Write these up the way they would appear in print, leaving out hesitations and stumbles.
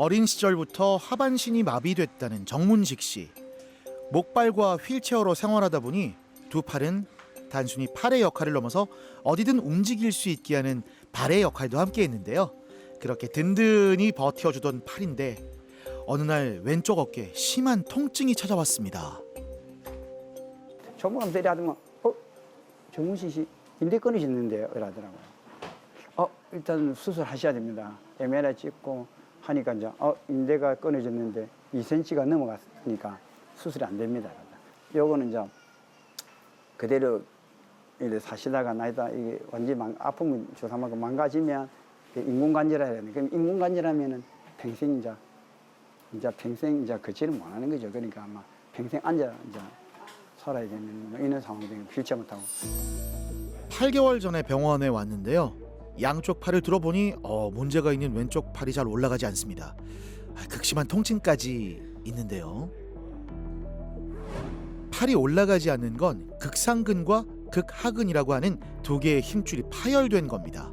어린 시절부터 하반신이 마비됐다는 정문식 씨. 목발과 휠체어로 생활하다 보니 두 팔은 단순히 팔의 역할을 넘어서 어디든 움직일 수 있게 하는 발의 역할도 함께 했는데요. 그렇게 든든히 버텨주던 팔인데 어느 날 왼쪽 어깨에 심한 통증이 찾아왔습니다. 조금만 하더만 정문식 씨 인대 끊어졌는데요 이러더라고요. 일단 수술하셔야 됩니다. MRI 찍고 하니까 이제 인대가 끊어졌는데 2cm가 넘어갔으니까 수술이 안 됩니다. 요거는 이제 그대로 이렇게 사시다가 나이다 이게 완전히 아프면 주사맞고 망가지면 인공관절해야 되는. 그럼 인공관절하면은 평생 이제 평생 걷지를 못하는 거죠. 그러니까 아마 평생 앉아 이제 살아야 되는 이런 상황이 되면 휠체어 못하고. 8개월 전에 병원에 왔는데요. 양쪽 팔을 들어보니 문제가 있는 왼쪽 팔이 잘 올라가지 않습니다. 극심한 통증까지 있는데요. 팔이 올라가지 않는 건 극상근과 극하근이라고 하는 두 개의 힘줄이 파열된 겁니다.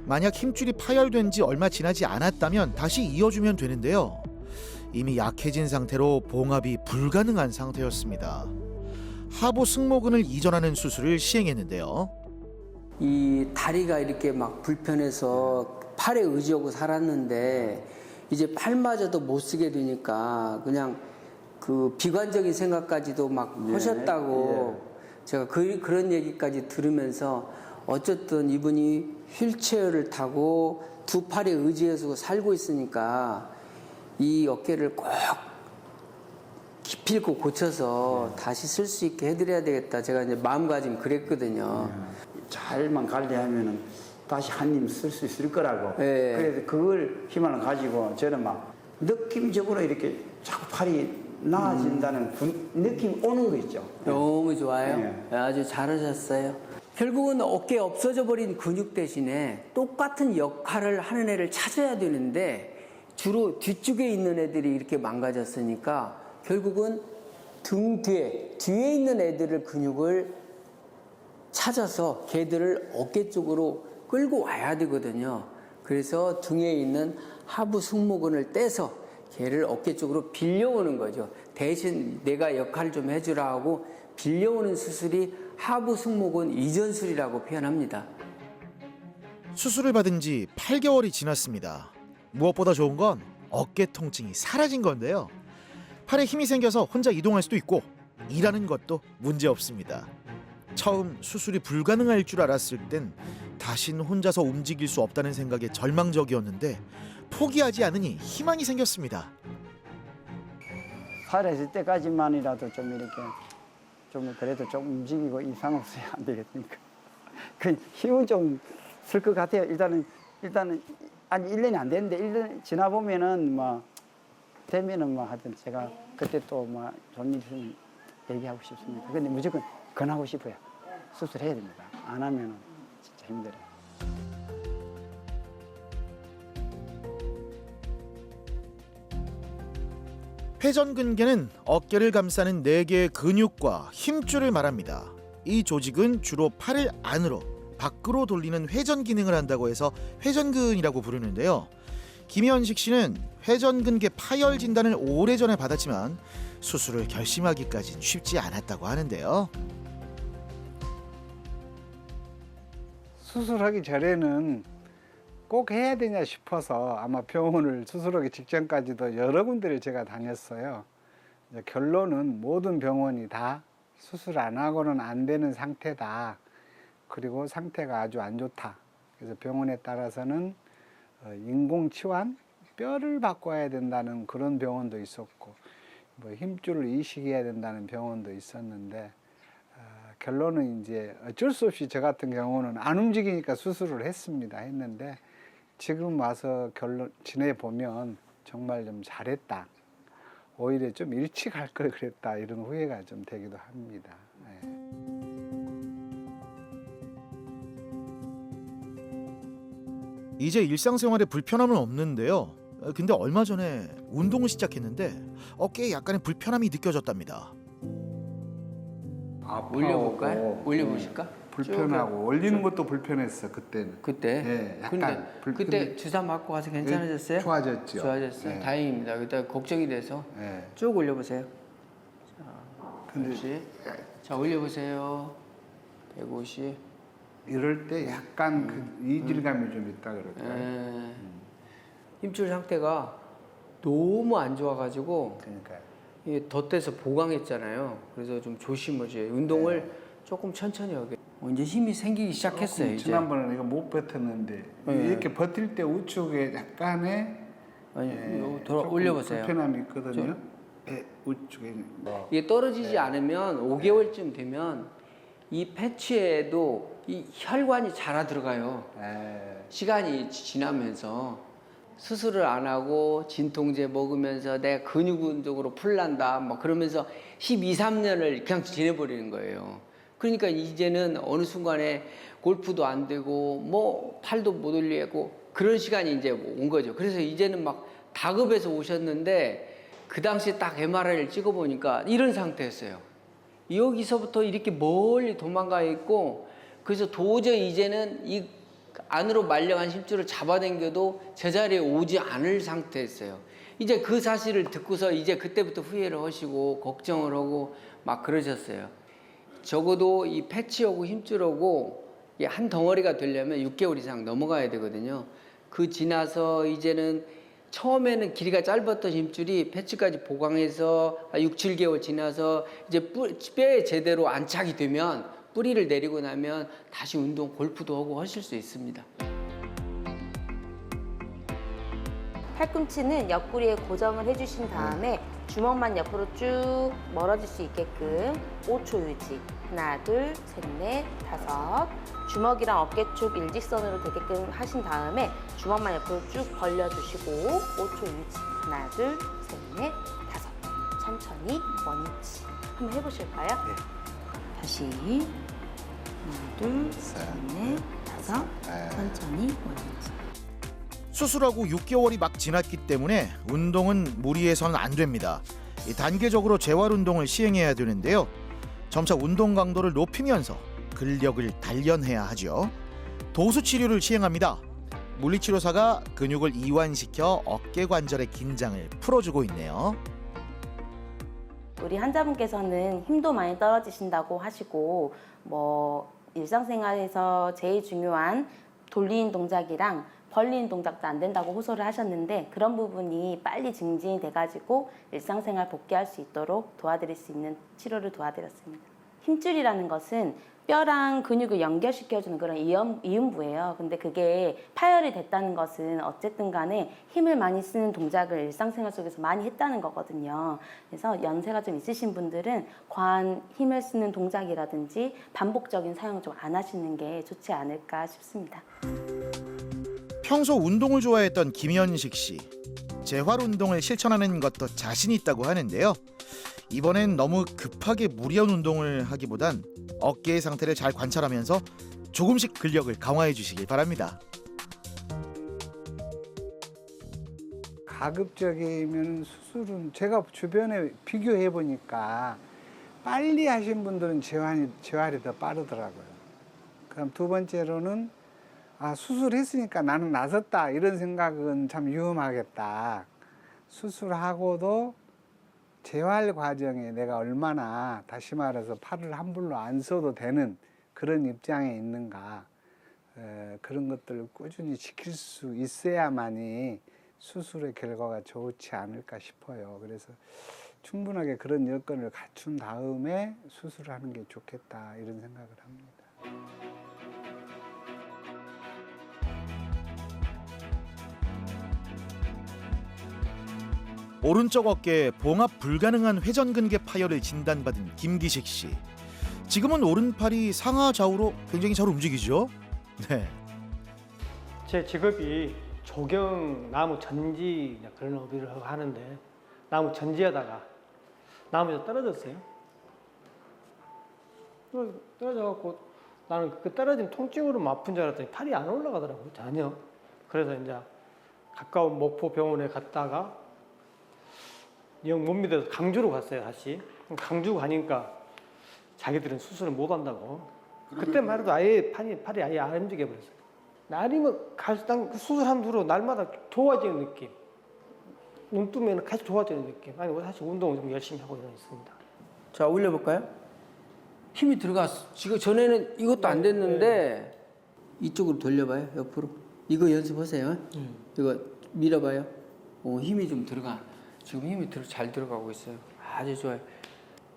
만약 힘줄이 파열된 지 얼마 지나지 않았다면 다시 이어주면 되는데요. 이미 약해진 상태로 봉합이 불가능한 상태였습니다. 하부 승모근을 이전하는 수술을 시행했는데요. 이 다리가 이렇게 막 불편해서 팔에 의지하고 살았는데 이제 팔마저도 못 쓰게 되니까 그냥 그 비관적인 생각까지도 막 하셨다고 제가 그런 얘기까지 들으면서 어쨌든 이분이 휠체어를 타고 두 팔에 의지해서 살고 있으니까 이 어깨를 꼭 기필코 고쳐서 다시 쓸 수 있게 해드려야 되겠다. 제가 이제 마음가짐 그랬거든요. 잘만 관리하면은 다시 한 힘 쓸 수 있을 거라고. 네. 그래서 그걸 희망을 가지고 저는 막 느낌적으로 이렇게 자꾸 팔이 나아진다는 느낌 오는 거 있죠. 너무 좋아요. 네. 아주 잘하셨어요. 결국은 어깨에 없어져 버린 근육 대신에 똑같은 역할을 하는 애를 찾아야 되는데 주로 뒤쪽에 있는 애들이 이렇게 망가졌으니까 결국은 등 뒤에 있는 애들을 근육을 찾아서 걔들을 어깨 쪽으로 끌고 와야 되거든요. 그래서 등에 있는 하부 승모근을 떼서 걔를 어깨 쪽으로 빌려오는 거죠. 대신 내가 역할을 좀 해주라 하고 빌려오는 수술이 하부 승모근 이전술이라고 표현합니다. 수술을 받은 지 8개월이 지났습니다. 무엇보다 좋은 건 어깨 통증이 사라진 건데요. 팔에 힘이 생겨서 혼자 이동할 수도 있고 일하는 것도 문제 없습니다. 처음 수술이 불가능할 줄 알았을 땐 다신 혼자서 움직일 수 없다는 생각에 절망적이었는데 포기하지 않으니 희망이 생겼습니다. 살아있을 때까지만이라도 좀 이렇게 좀 그래도 좀 움직이고 이상 없어야 안 되겠습니까? 그 힘은 좀 쓸 것 같아요. 일단은 아니 1년이 안 됐는데 1년 지나 보면은 뭐 되면은 뭐 하여튼 제가 그때 또 뭐 좋은 일 있으면 얘기하고 싶습니다. 근데 무조건 권하고 싶어요. 수술해야 됩니다. 안 하면은 진짜 힘들어요. 회전근개는 어깨를 감싸는 4개의 근육과 힘줄을 말합니다. 이 조직은 주로 팔을 안으로, 밖으로 돌리는 회전 기능을 한다고 해서 회전근이라고 부르는데요. 김현식 씨는 회전근개 파열 진단을 오래전에 받았지만 수술을 결심하기까진 쉽지 않았다고 하는데요. 수술하기 전에는 꼭 해야 되냐 싶어서 아마 병원을 수술하기 직전까지도 여러 군데를 제가 다녔어요. 결론은 모든 병원이 다 수술 안 하고는 안 되는 상태다. 그리고 상태가 아주 안 좋다. 그래서 병원에 따라서는 인공치환, 뼈를 바꿔야 된다는 그런 병원도 있었고 뭐 힘줄을 이식해야 된다는 병원도 있었는데 결론은 이제 어쩔 수 없이 저 같은 경우는 안 움직이니까 수술을 했는데 지금 와서 지내보면 정말 좀 잘했다. 오히려 좀 일찍 할 걸 그랬다. 이런 후회가 좀 되기도 합니다. 이제 일상생활에 불편함은 없는데요. 근데 얼마 전에 운동을 시작했는데 어깨에 약간의 불편함이 느껴졌답니다. 올려볼까요? 올려보실까? 불편하고 올리는 것도 불편했어 그때는. 그때. 예, 약간 근데 그때 근데 주사 맞고 가서 괜찮아졌어요? 좋아졌죠. 좋아졌어요. 예. 다행입니다. 그때 걱정이 돼서 예. 쭉 올려보세요. 근데 그렇지. 자 올려보세요. 150. 이럴 때 약간 그 이질감이 좀 있다 그럴까요? 예. 힘줄 상태가 너무 안 좋아가지고 그러니까 이게 덧대서 보강했잖아요. 그래서 좀 조심하셔요. 운동을 조금 천천히 하게. 이제 힘이 생기기 시작했어요. 이제. 지난번에는 이거 못 버텼는데 네. 이렇게 버틸 때 우측에 약간의 아니, 이거 조금 올려보세요. 불편함이 있거든요. 예, 우측에 이게 떨어지지 네. 않으면 5개월쯤 되면 이 패치에도 이 혈관이 자라 들어가요. 예. 시간이 지나면서 수술을 안 하고 진통제 먹으면서 내가 근육 운동으로 풀난다 막 그러면서 12, 3년을 그냥 지내버리는 거예요. 그러니까 이제는 어느 순간에 골프도 안 되고 뭐 팔도 못 올리고 그런 시간이 이제 온 거죠. 그래서 이제는 막 다급해서 오셨는데 그 당시에 딱 MRI를 찍어보니까 이런 상태였어요. 여기서부터 이렇게 멀리 도망가 있고 그래서 도저히 이제는 이 안으로 말려간 힘줄을 잡아당겨도 제자리에 오지 않을 상태였어요. 이제 그 사실을 듣고서 이제 그때부터 후회를 하시고 걱정을 하고 막 그러셨어요. 적어도 이 패치하고 힘줄하고 이게 한 덩어리가 되려면 6개월 이상 넘어가야 되거든요. 그 지나서 이제는 처음에는 길이가 짧았던 힘줄이 패치까지 보강해서 6, 7개월 지나서 이제 뼈에 제대로 안착이 되면 뿌리를 내리고 나면 다시 운동, 골프도 하고 하실 수 있습니다. 팔꿈치는 옆구리에 고정을 해주신 다음에 주먹만 옆으로 쭉 멀어질 수 있게끔 5초 유지. 하나, 둘, 셋, 넷, 다섯. 주먹이랑 어깨 쪽 일직선으로 되게끔 하신 다음에 주먹만 옆으로 쭉 벌려주시고 5초 유지. 하나, 둘, 셋, 넷, 다섯. 천천히 원위치. 한번 해보실까요? 네. 다시. 하나, 둘, 셋, 넷, 다섯. 천천히 원위치. 수술하고 6개월이 막 지났기 때문에 운동은 무리해서는 안 됩니다. 단계적으로 재활 운동을 시행해야 되는데요. 점차 운동 강도를 높이면서 근력을 단련해야 하죠. 도수 치료를 시행합니다. 물리치료사가 근육을 이완시켜 어깨 관절의 긴장을 풀어주고 있네요. 우리 환자분께서는 힘도 많이 떨어지신다고 하시고 뭐 일상생활에서 제일 중요한 돌리는 동작이랑 벌리는 동작도 안 된다고 호소를 하셨는데 그런 부분이 빨리 증진이 돼가지고 일상생활 복귀할 수 있도록 도와드릴 수 있는 치료를 도와드렸습니다. 힘줄이라는 것은 뼈랑 근육을 연결시켜주는 그런 이음부예요. 근데 그게 파열이 됐다는 것은 어쨌든 간에 힘을 많이 쓰는 동작을 일상생활 속에서 많이 했다는 거거든요. 그래서 연세가 좀 있으신 분들은 과한 힘을 쓰는 동작이라든지 반복적인 사용을 좀 안 하시는 게 좋지 않을까 싶습니다. 평소 운동을 좋아했던 김현식 씨. 재활 운동을 실천하는 것도 자신 있다고 하는데요. 이번엔 너무 급하게 무리한 운동을 하기보단 어깨의 상태를 잘 관찰하면서 조금씩 근력을 강화해 주시길 바랍니다. 가급적이면 수술은 제가 주변에 비교해 보니까 빨리 하신 분들은 재활이 더 빠르더라고요. 그럼 두 번째로는 수술했으니까 나는 나섰다 이런 생각은 참 위험하겠다. 수술하고도 재활 과정에 내가 얼마나 다시 말해서 팔을 함부로 안 써도 되는 그런 입장에 있는가 그런 것들을 꾸준히 지킬 수 있어야만이 수술의 결과가 좋지 않을까 싶어요. 그래서 충분하게 그런 여건을 갖춘 다음에 수술하는 게 좋겠다 이런 생각을 합니다. 오른쪽 어깨에 봉합 불가능한 회전근개 파열을 진단받은 김기식 씨. 지금은 오른팔이 상하 좌우로 굉장히 잘 움직이죠? 네. 제 직업이 조경 나무 전지 그런 업을 하는데 나무 전지하다가 나무에서 떨어졌어요. 떨어져갖고 나는 그 떨어진 통증으로 아픈 줄 알았더니 팔이 안 올라가더라고요. 전혀. 그래서 이제 가까운 목포 병원에 갔다가 영 못 믿어서 강주로 갔어요. 다시 강주 가니까 자기들은 수술을 못 한다고 그때만 해도 아예 팔이 아예 안 움직여 버렸어요. 날이면 갈수록 수술한 후로 날마다 좋아지는 느낌. 눈 뜨면 계속 좋아지는 느낌. 아니 사실 운동을 좀 열심히 하고 있습니다. 자, 올려볼까요? 힘이 들어갔어. 지금 전에는 이것도 안 됐는데 이쪽으로 돌려봐요. 옆으로. 이거 연습하세요. 이거 밀어봐요. 힘이 좀 들어가. 지금 힘이 잘 들어가고 있어요. 아주 좋아요.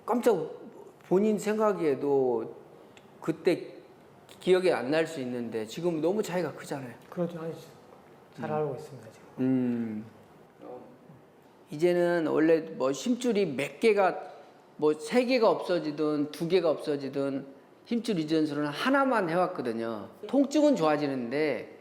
깜짝 본인 생각에도 그때 기억이 안 날 수 있는데 지금 너무 차이가 크잖아요. 그렇죠. 아니, 잘 알고 있습니다 지금. 이제는 원래 뭐 힘줄이 몇 개가 뭐 3개가 없어지든 2개가 없어지든 힘줄 이전술은 하나만 해왔거든요. 통증은 좋아지는데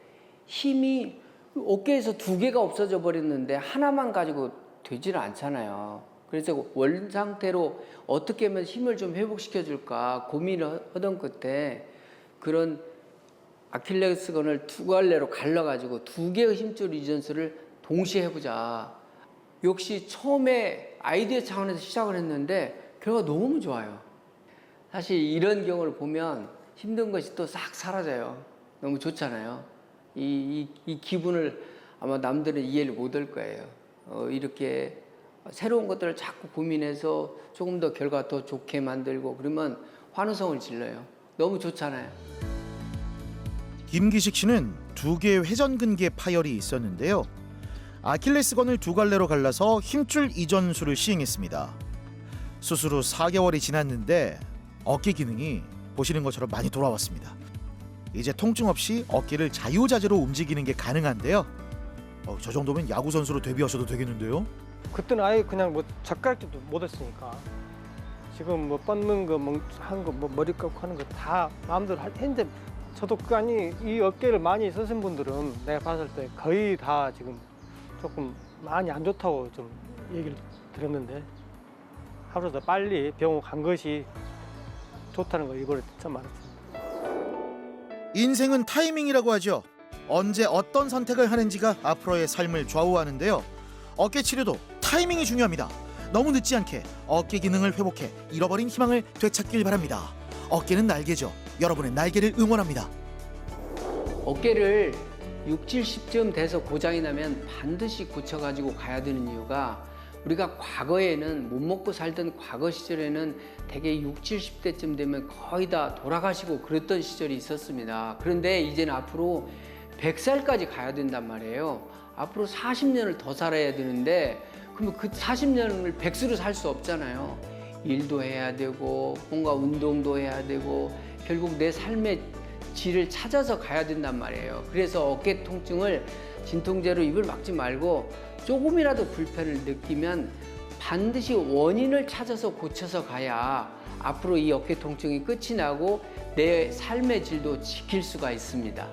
힘이 어깨에서 2개가 없어져 버렸는데 하나만 가지고 되지를 않잖아요. 그래서 원 상태로 어떻게 하면 힘을 좀 회복시켜 줄까 고민을 하던 끝에 그런 아킬레스건을 2갈래로 갈라가지고 2개의 힘줄 이전술을 동시에 해보자. 역시 처음에 아이디어 차원에서 시작을 했는데 결과가 너무 좋아요. 사실 이런 경우를 보면 힘든 것이 또 싹 사라져요. 너무 좋잖아요. 이 기분을 아마 남들은 이해를 못할 거예요. 이렇게 새로운 것들을 자꾸 고민해서 조금 더 결과 더 좋게 만들고 그러면 환호성을 질러요. 너무 좋잖아요. 김기식 씨는 2개의 회전근개 파열이 있었는데요. 아킬레스건을 2갈래로 갈라서 힘줄 이전술을 시행했습니다. 수술 후 4개월이 지났는데 어깨 기능이 보시는 것처럼 많이 돌아왔습니다. 이제 통증 없이 어깨를 자유자재로 움직이는 게 가능한데요. 저 정도면 야구 선수로 데뷔하셔도 되겠는데요. 그때는 아예 그냥 뭐 젓가락질도 못했으니까 지금 뭐 뻗는 거, 한 거, 뭐 머리 깎고 하는 거 다 마음대로 했는데 저도 이 어깨를 많이 쓰신 분들은 내가 봤을 때 거의 다 지금 조금 많이 안 좋다고 좀 얘기를 들었는데 하루 더 빨리 병원 간 것이 좋다는 거 이번에 처음 알았습니다. 인생은 타이밍이라고 하죠. 언제 어떤 선택을 하는지가 앞으로의 삶을 좌우하는데요. 어깨 치료도 타이밍이 중요합니다. 너무 늦지 않게 어깨 기능을 회복해 잃어버린 희망을 되찾길 바랍니다. 어깨는 날개죠. 여러분의 날개를 응원합니다. 어깨를 60, 70쯤 돼서 고장이 나면 반드시 고쳐가지고 가야 되는 이유가 우리가 과거에는 못 먹고 살던 과거 시절에는 대개 60, 70대쯤 되면 거의 다 돌아가시고 그랬던 시절이 있었습니다. 그런데 이제는 앞으로 100살까지 가야 된단 말이에요. 앞으로 40년을 더 살아야 되는데 그러면 그 40년을 백수로 살 수 없잖아요. 일도 해야 되고 뭔가 운동도 해야 되고 결국 내 삶의 질을 찾아서 가야 된단 말이에요. 그래서 어깨 통증을 진통제로 입을 막지 말고 조금이라도 불편을 느끼면 반드시 원인을 찾아서 고쳐서 가야 앞으로 이 어깨 통증이 끝이 나고 내 삶의 질도 지킬 수가 있습니다.